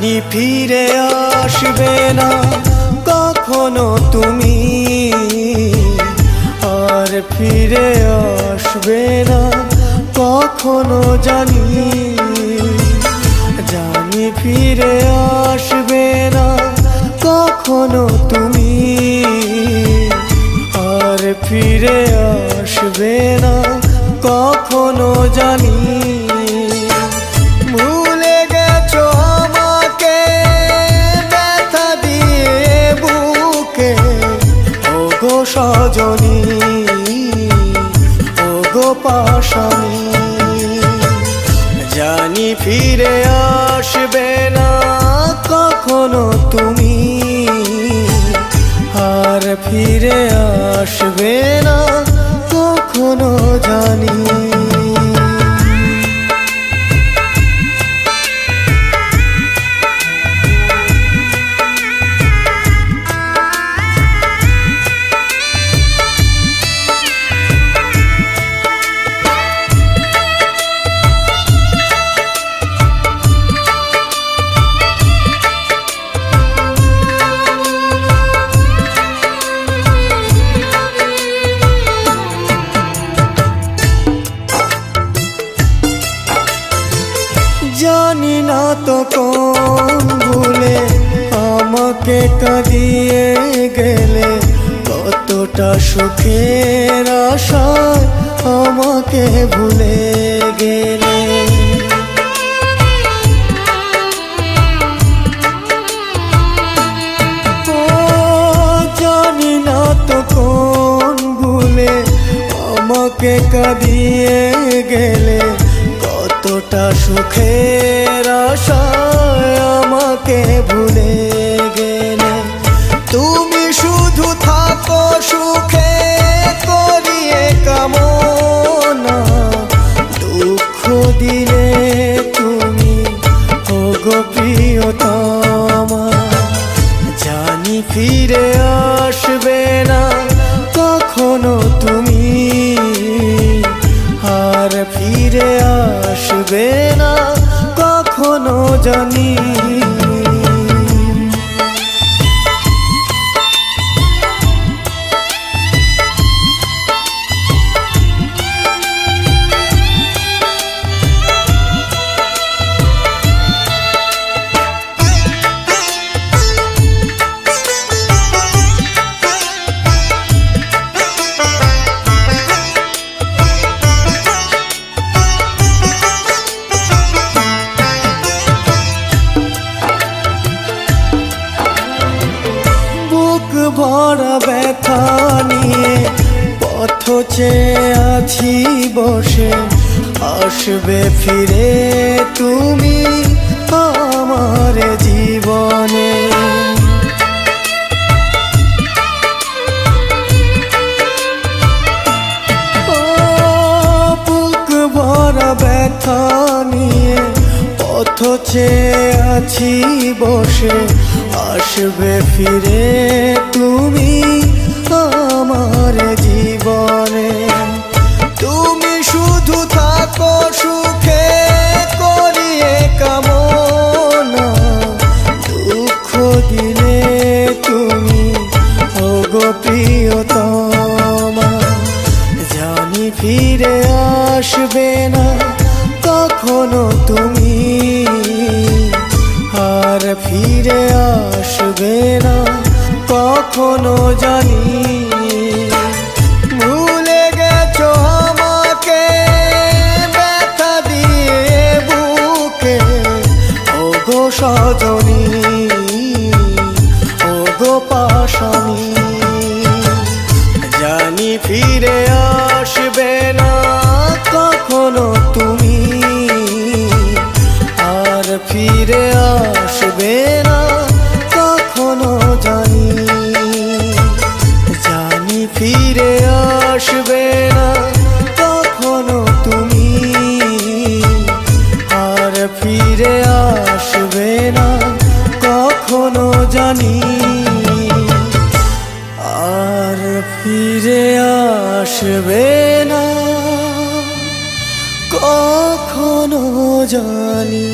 জানি ফিরে আসবে না কখনো তুমি, আর ফিরে আসবে না কখনো জানি। জানি ফিরে আসবে না কখনো তুমি, আর ফিরে আসবে না কখনো জানি। ভুলে গেছো আমাকে ব্যথা দিয়ে বুকে, ওগো সজনী ওগো পাশানি। জানি ফিরে আসবে না কখনো তুমি, আর ফিরে আসবে না কখনো জানি। জানি না তো কোন ভুলে আমাকে কাঁদিয়ে গেলে, কতটা সুখের আশায় আমাকে ভুলে গেলে। ও জানি না তো কোন ভুলে আমাকে কাঁদিয়ে গেলে, কতটা সুখের আশায় আমাকে ভুলে গেলে। তুমি শুধু থাকো সুখে করিয়ে কামনা, দুঃখ দিলে তুমি ওগো প্রিয়তমা। জানি ফিরে আসবে না কখনো তুমি, আর ফিরে আসবে না কখনো জানি। ভরা ব্যথা নিয়ে পথ চেয়ে আছি বসে, আসবে ফিরে তুমি আমার জীবনে। ও বুক ভরা ব্যথা নিয়ে পথ চেয়ে আছি বসে, আসবে ফিরে তুমি আমার জীবনে। তুমি শুধু থাকো সুখে করিয়ে কামনা, দুঃখ দিলে তুমি ওগো প্রিয়তমা। জানি ফিরে আসবে না কখনো তুমি, আর ফিরে আসবে না কখনো জানি। ভুলে গেছো আমাকে ব্যথা দিয়ে বুকে, ওগো সজনী ওগো পাশানি। জানি ফিরে আসবে না কখনো তুমি, আর ফিরে আসবে না কখনো জানি। জানি ফিরে আসবে না কখনো তুমি, আর ফিরে আসবে না কখনো জানি। আর ফিরে আসবে না কখনো জানি।